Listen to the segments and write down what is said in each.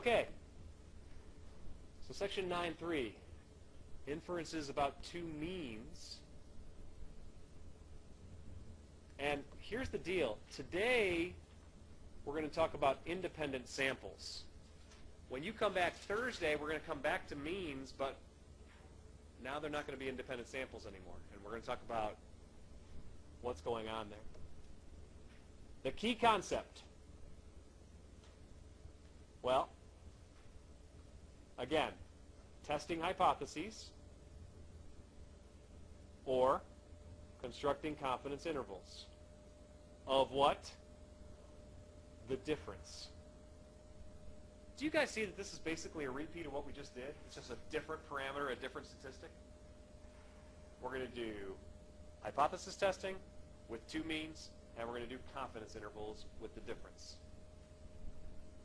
Okay. So section 9.3, inferences about two means. And here's the deal. Today, we're going to talk about independent samples. When you come back Thursday, we're going to come back to means, but now they're not going to be independent samples anymore. And we're going to talk about what's going on there. The key concept. Well, again, testing hypotheses or constructing confidence intervals. Of what? The difference. Do you guys see that this is basically a repeat of what we just did? It's just a different parameter, a different statistic. We're going to do hypothesis testing with two means, and we're going to do confidence intervals with the difference.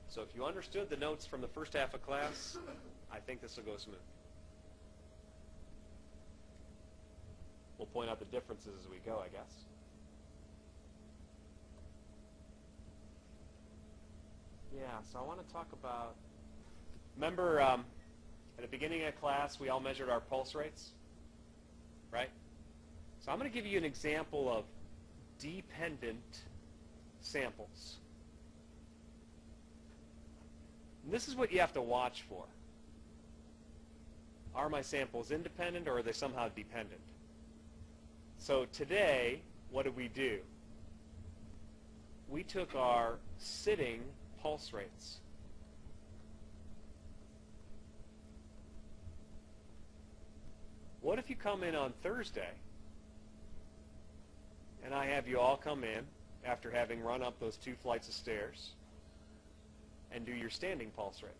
So if you understood the notes from the first half of class, I think this will go smooth. We'll point out the differences as we go, I guess. Yeah, so I want to talk about, remember at the beginning of class we all measured our pulse rates, right? So I'm going to give you an example of dependent samples. And this is what you have to watch for. Are my samples independent or are they somehow dependent? So today, what did we do? We took our sitting pulse rates. What if you come in on Thursday and I have you all come in after having run up those 2 flights of stairs and do your standing pulse rate?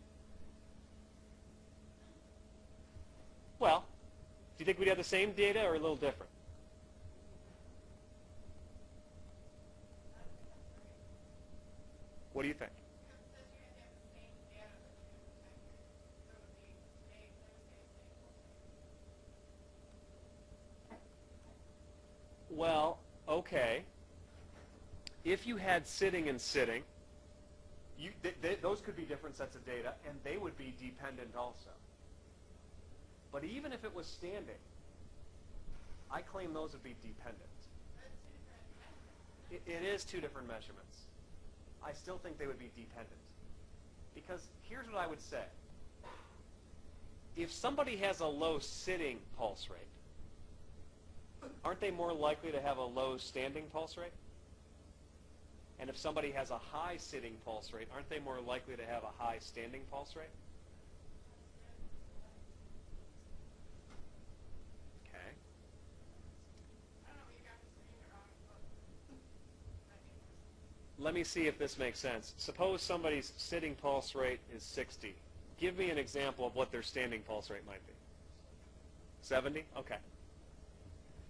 Well, do you think we'd have the same data or a little different? What do you think? Well, okay. If you had sitting and sitting, those could be different sets of data, and they would be dependent also. But even if it was standing, I claim those would be dependent. It is 2 different measurements. I still think they would be dependent. Because here's what I would say. If somebody has a low sitting pulse rate, aren't they more likely to have a low standing pulse rate? And if somebody has a high sitting pulse rate, aren't they more likely to have a high standing pulse rate? Okay. Let me see if this makes sense. Suppose somebody's sitting pulse rate is 60. Give me an example of what their standing pulse rate might be. 70? Okay.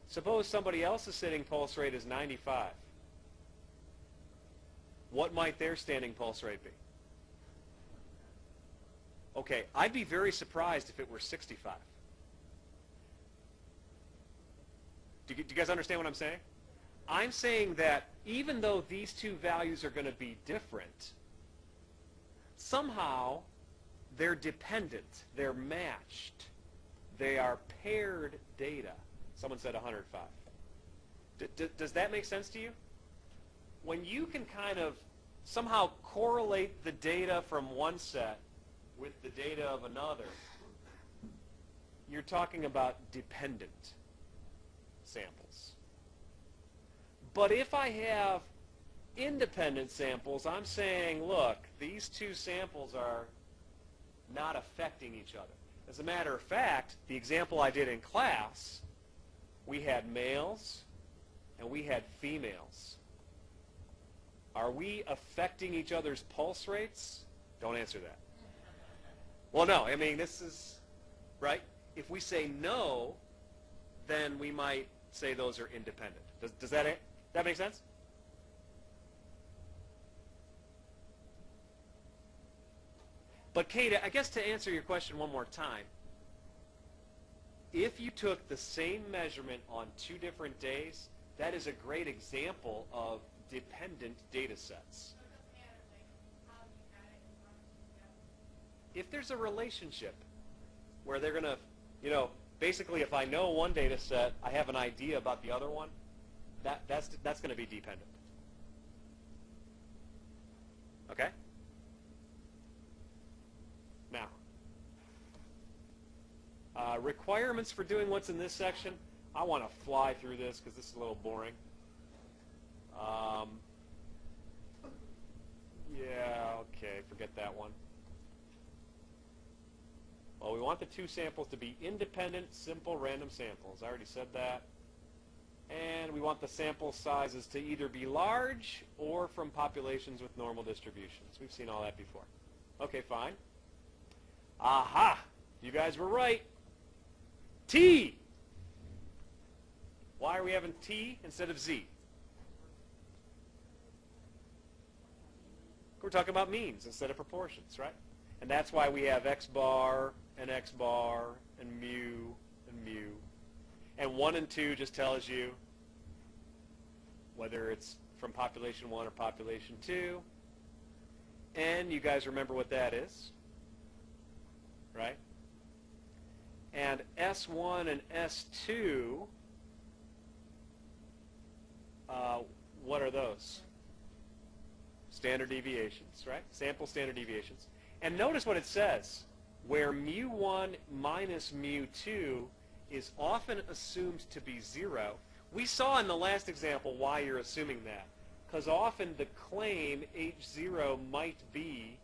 Suppose somebody else's sitting pulse rate is 95. What might their standing pulse rate be? Okay, I'd be very surprised if it were 65. Do you guys understand what I'm saying? I'm saying that even though these 2 values are going to be different, somehow they're dependent, they're matched, they are paired data. Someone said 105. Does that make sense to you? When you can kind of somehow correlate the data from one set with the data of another, you're talking about dependent samples. But if I have independent samples, I'm saying, look, these 2 samples are not affecting each other. As a matter of fact, the example I did in class, we had males and we had females. Are we affecting each other's pulse rates? Don't answer that. Well, no. I mean, this is, right? If we say no, then we might say those are independent. Does that make sense? But Kate, I guess to answer your question one more time, if you took the same measurement on 2 different days, that is a great example of dependent data sets. if there's a relationship where they're going to, basically if I know one data set, I have an idea about the other one, that's going to be dependent. Okay? Now, requirements for doing what's in this section, I want to fly through this because this is a little boring. Yeah, okay, forget that one. Well, we want the two samples to be independent, simple, random samples. I already said that. And we want the sample sizes to either be large or from populations with normal distributions. We've seen all that before. Okay, fine. Aha! You guys were right. T! Why are we having T instead of Z? We're talking about means instead of proportions, right? And that's why we have X bar and X bar and mu and mu. And 1 and 2 just tells you whether it's from population 1 or population 2. And you guys remember what that is, right? And S1 and S2, what are those? Standard deviations, right? Sample standard deviations. And notice what it says, where mu1 minus mu2 is often assumed to be 0. We saw in the last example why you're assuming that. Because often the claim H0 might be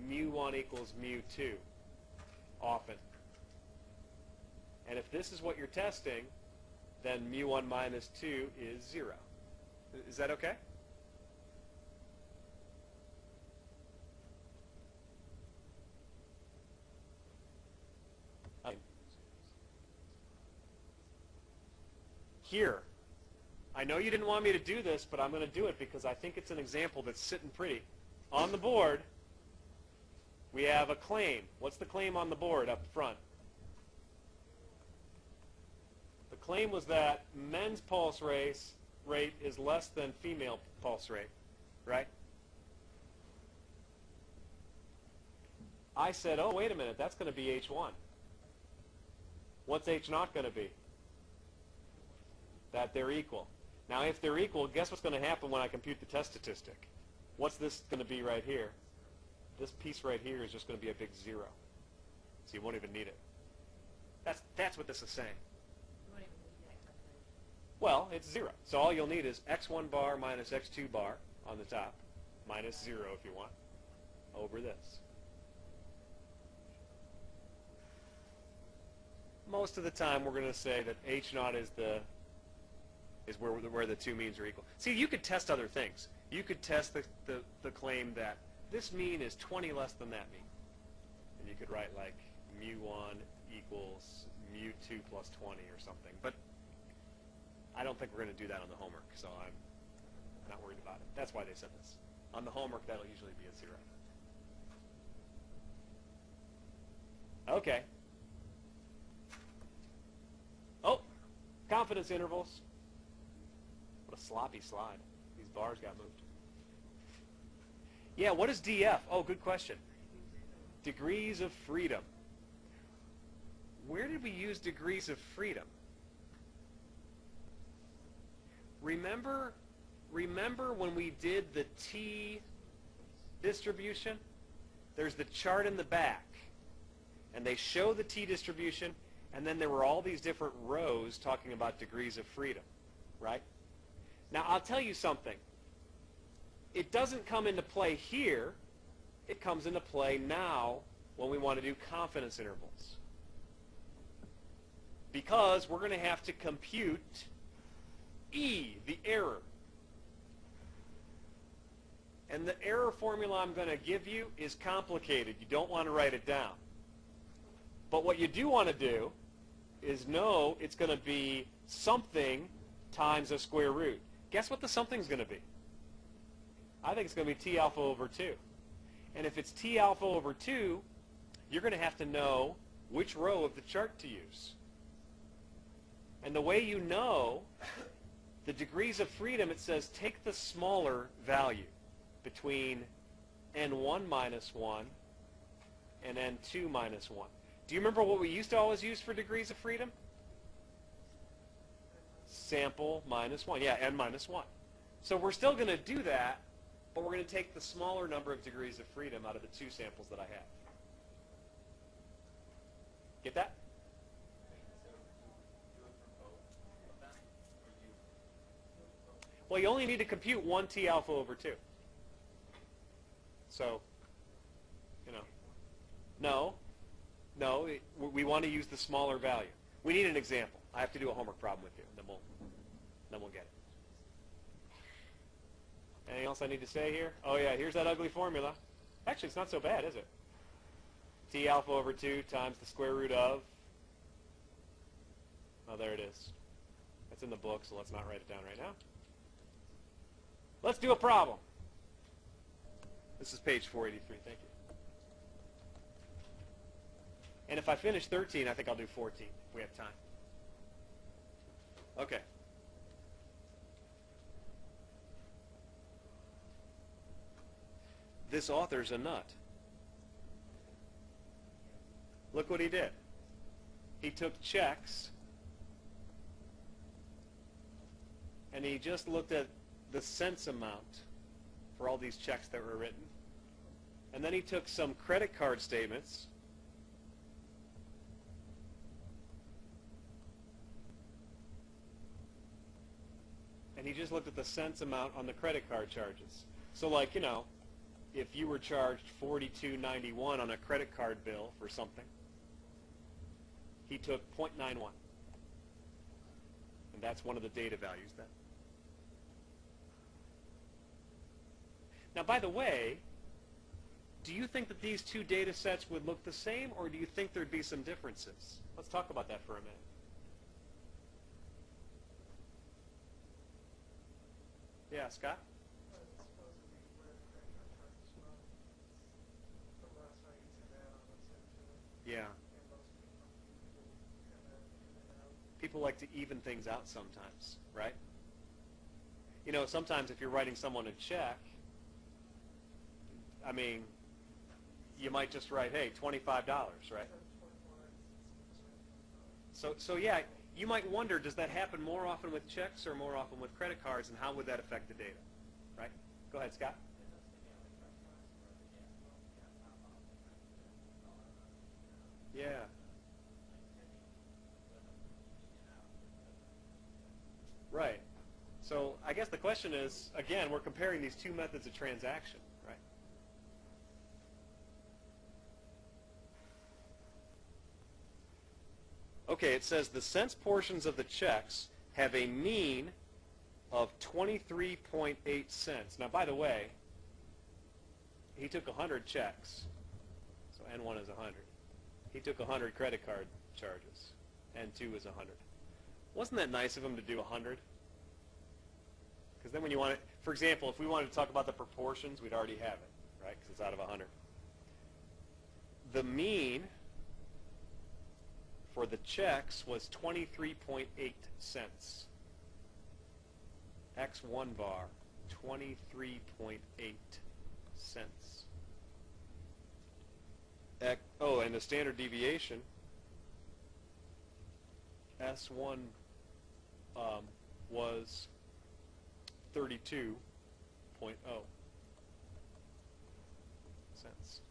mu1 equals mu2. Often. And if this is what you're testing, then mu1 minus 2 is 0. Is that okay? Here, I know you didn't want me to do this, but I'm going to do it because I think it's an example that's sitting pretty. On the board, we have a claim. What's the claim on the board up front? The claim was that men's pulse rate is less than female pulse rate, right? I said, oh, wait a minute, that's going to be H1. What's H0 going to be? That they're equal. Now, if they're equal, guess what's going to happen when I compute the test statistic? What's this going to be right here? This piece right here is just going to be a big 0. So you won't even need it. That's what this is saying. Well, it's 0. So all you'll need is x1 bar minus x2 bar on the top, minus 0 if you want, over this. Most of the time we're going to say that H0 is where the two means are equal. See, you could test other things. You could test the claim that this mean is 20 less than that mean. And you could write like mu1 equals mu2 plus 20 or something. But I don't think we're going to do that on the homework, so I'm not worried about it. That's why they said this. On the homework, that'll usually be a 0. Okay. Oh, confidence intervals. What a sloppy slide. These bars got moved. Yeah, what is DF? Oh, good question. Degrees of freedom. Where did we use degrees of freedom? Remember when we did the T distribution? There's the chart in the back. And they show the T distribution, and then there were all these different rows talking about degrees of freedom, right? Now, I'll tell you something. It doesn't come into play here. It comes into play now when we want to do confidence intervals. Because we're going to have to compute E, the error. And the error formula I'm going to give you is complicated. You don't want to write it down. But what you do want to do is know it's going to be something times a square root. Guess what the something's going to be? I think it's going to be T alpha over 2. And if it's T alpha over 2, you're going to have to know which row of the chart to use. And the way you know the degrees of freedom, it says take the smaller value between n1 minus 1 and N2 minus 1. Do you remember what we used to always use for degrees of freedom? Sample minus 1. Yeah, N minus 1. So we're still going to do that, but we're going to take the smaller number of degrees of freedom out of the 2 samples that I have. Get that? Well, you only need to compute 1 T alpha over 2. So, you know, no, we want to use the smaller value. We need an example. I have to do a homework problem with you, and then we'll get it. Anything else I need to say here? Oh yeah, here's that ugly formula. Actually, it's not so bad, is it? T alpha over 2 times the square root of. Oh, there it is. It's in the book, so let's not write it down right now. Let's do a problem. This is page 483. Thank you. And if I finish 13, I think I'll do 14 if we have time. Okay. This author's a nut. Look what he did. He took checks and he just looked at the cents amount for all these checks that were written. And then he took some credit card statements and he just looked at the cents amount on the credit card charges. So like, you know, if you were charged $42.91 on a credit card bill for something, he took 0.91. And that's one of the data values then. Now, by the way, do you think that these 2 data sets would look the same, or do you think there'd be some differences? Let's talk about that for a minute. Yeah, Scott? Yeah. People like to even things out sometimes, right? You know, sometimes if you're writing someone a check, I mean, you might just write, hey, $25, right? So yeah, you might wonder, does that happen more often with checks or more often with credit cards, and how would that affect the data, right? Go ahead, Scott. Yeah. Right. So I guess the question is, again, we're comparing these 2 methods of transaction, right? Okay, it says the cents portions of the checks have a mean of 23.8 cents. Now, by the way, he took 100 checks, so N1 is 100. He took 100 credit card charges. N2 is 100. Wasn't that nice of him to do 100? Because then when you want to, for example, if we wanted to talk about the proportions, we'd already have it, right? Because it's out of 100. The mean for the checks was 23.8 cents. X1 bar, 23.8 cents. Oh, and the standard deviation, S1 was 32.0 cents.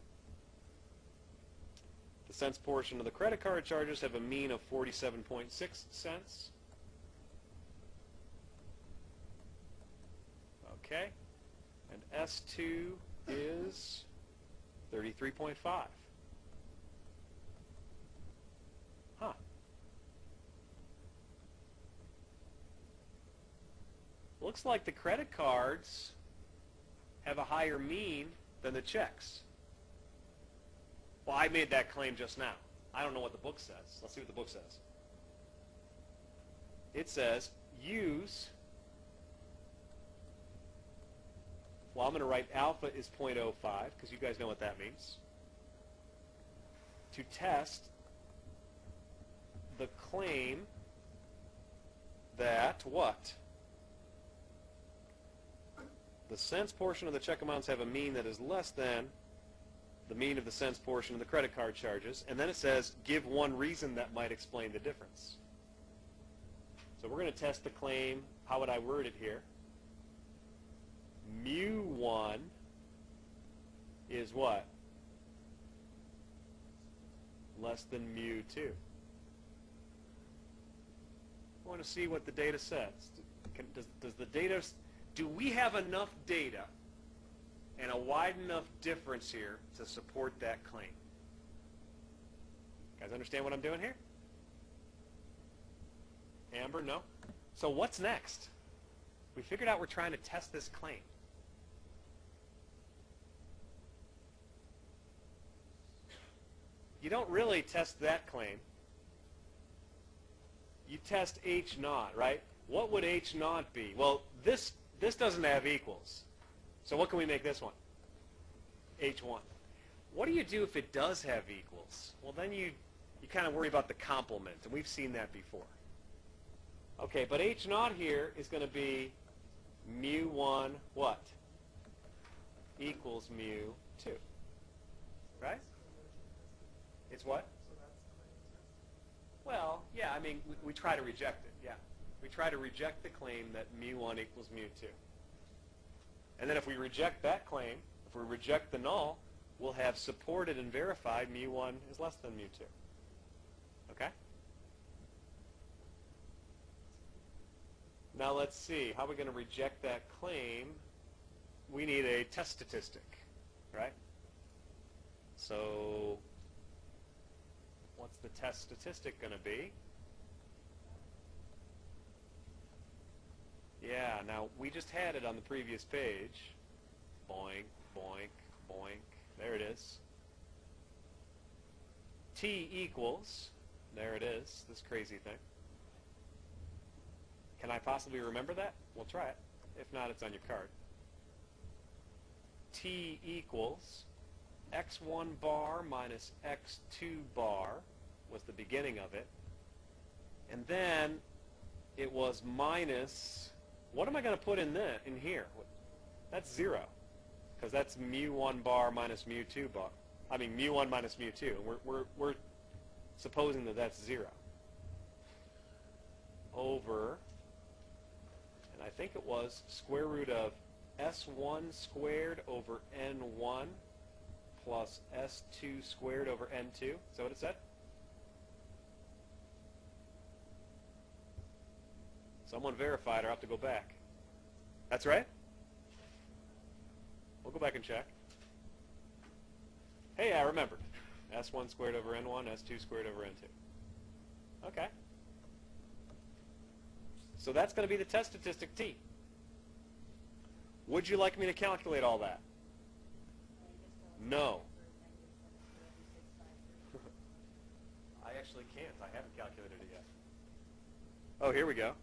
The cents portion of the credit card charges have a mean of 47.6 cents. Okay. And S2 is 33.5. Huh. Looks like the credit cards have a higher mean than the checks. Well, I made that claim just now. I don't know what the book says. Let's see what the book says. It says use, well, I'm going to write alpha is 0.05 because you guys know what that means, to test the claim that what? The cents portion of the check amounts have a mean that is less than the mean of the cents portion of the credit card charges, and then it says give one reason that might explain the difference. So we're going to test the claim. How would I word it here? Mu1 is what? Less than mu2. I want to see what the data says. Does the data, do we have enough data and a wide enough difference here to support that claim? You guys understand what I'm doing here? Amber, no? So what's next? We figured out we're trying to test this claim. You don't really test that claim. You test H naught, right? What would H naught be? Well, this doesn't have equals. So what can we make this one? H1. What do you do if it does have equals? Well, then you kind of worry about the complement, and we've seen that before. Okay, but H naught here is going to be mu1 what? Equals mu2. Right? It's what? Well, yeah, I mean, we try to reject it, yeah. We try to reject the claim that mu1 equals mu2. And then if we reject that claim, if we reject the null, we'll have supported and verified mu1 is less than mu2. Okay? Now let's see, how are we going to reject that claim? We need a test statistic, right? So what's the test statistic going to be? Yeah, now we just had it on the previous page. Boink, boink, boink. There it is. T equals, there it is, this crazy thing. Can I possibly remember that? We'll try it. If not, it's on your card. T equals x1 bar minus x2 bar was the beginning of it. And then it was minus, what am I going to put in here? That's 0. Because that's mu1 bar minus mu2 bar. I mean mu1 minus mu2. And we're supposing that that's 0. Over, and I think it was square root of s1 squared over n1 plus s2 squared over n2. Is that what it said? Someone verified, or I'll have to go back. That's right? We'll go back and check. Hey, I remembered. S1 squared over N1, S2 squared over N2. Okay. So that's going to be the test statistic T. Would you like me to calculate all that? No. I actually can't. I haven't calculated it yet. Oh, here we go.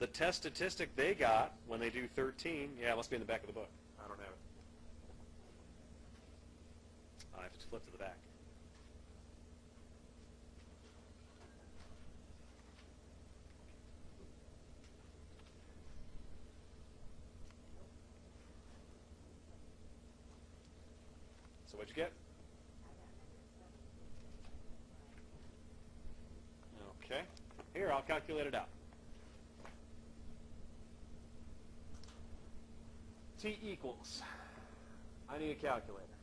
The test statistic they got when they do 13, yeah, it must be in the back of the book. I don't have it. I have to flip to the back. So what'd you get? Okay. Here, I'll calculate it out. T equals, I need a calculator.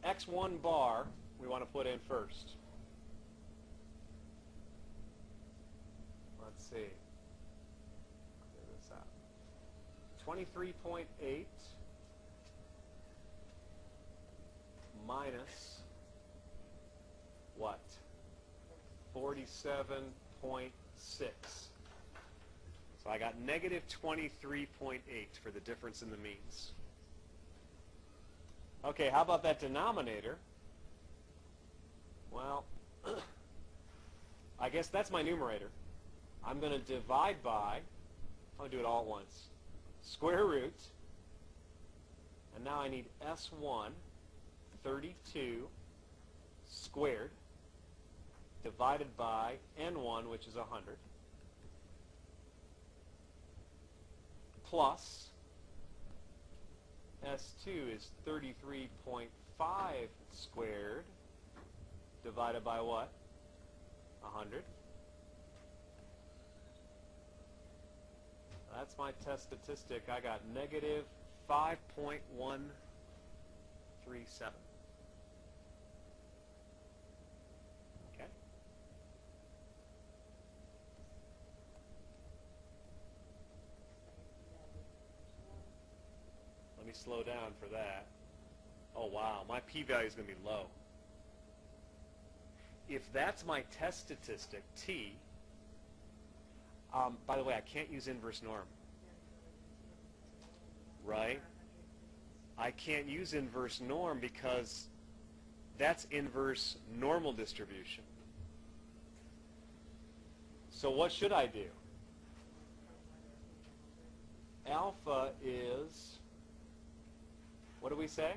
X1 bar, we want to put in first. Let's see. Clear this out. 23.8 minus what? 47.6. So I got negative 23.8 for the difference in the means. Okay, how about that denominator? Well, I guess that's my numerator. I'm going to divide by, I'll do it all at once, square root, and now I need S1, 32 squared, divided by N1, which is 100. Plus S2 is 33.5 squared divided by what? 100. That's my test statistic. I got negative 5.137. Okay. Let me slow down for that. Oh, wow. My p-value is going to be low. If that's my test statistic, t, by the way, I can't use inverse norm. Right? I can't use inverse norm because that's inverse normal distribution. So what should I do? Alpha is, what do we say?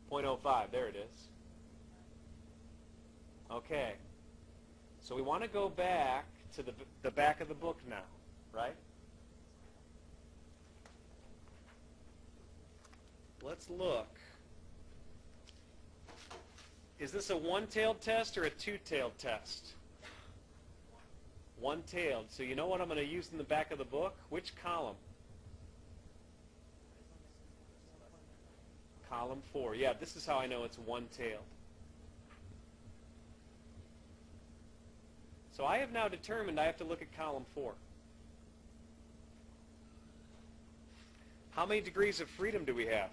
0.05. There it is. Okay. So we want to go back to the back of the book now, right? Let's look. Is this a one-tailed test or a two-tailed test? One-tailed. So you know what I'm going to use in the back of the book? Which column? Column 4. Yeah, this is how I know it's one-tailed. So I have now determined I have to look at column 4. How many degrees of freedom do we have?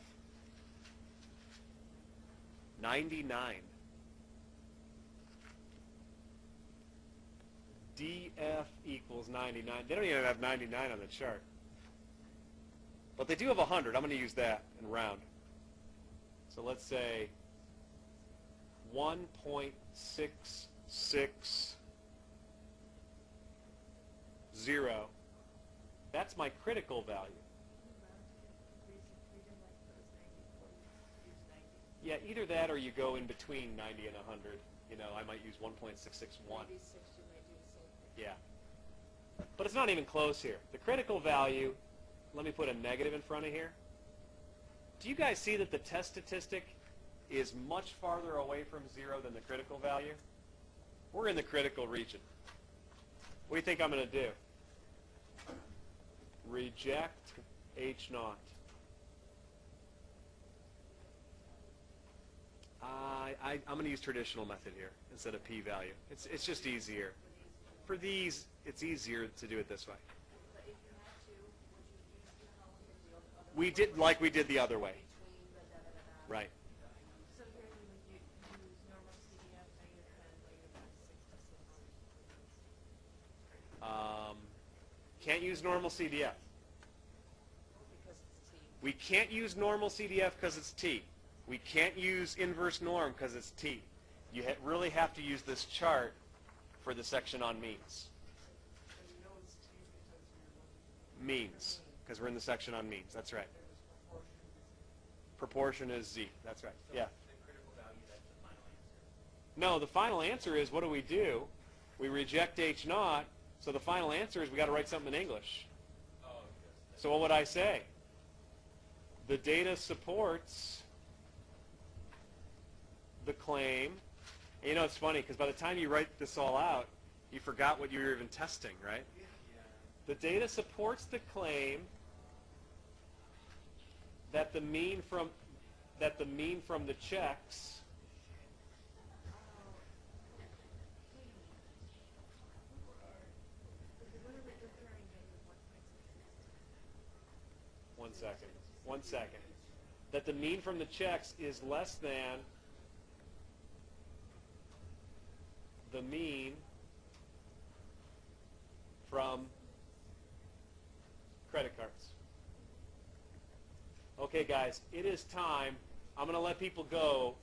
99. DF equals 99. They don't even have 99 on the chart. But they do have 100. I'm going to use that and round. So let's say 1.660. That's my critical value. Yeah, either that or you go in between 90 and 100. You know, I might use 1.661. Yeah. But it's not even close here. The critical value, let me put a negative in front of here. Do you guys see that the test statistic is much farther away from 0 than the critical value? We're in the critical region. What do you think I'm going to do? Reject H naught. I'm going to use traditional method here instead of p-value. It's just easier. For these, it's easier to do it this way. We did like we did the other way. Right. So here you would use normal CDF, Can't use normal CDF. because it's T. We can't use normal CDF because it's T. We can't use inverse norm because it's T. You really have to use this chart for the section on means. Means, because we're in the section on means. That's right. Proportion is Z. That's right. Yeah. No, the final answer is, what do? We reject H naught, so the final answer is we got to write something in English. So what would I say? The data supports the claim. And you know, it's funny, because by the time you write this all out, you forgot what you were even testing, right? The data supports the claim that the mean from the checks One second. That the mean from the checks is less than the mean from credit cards. Okay, guys, it is time. I'm going to let people go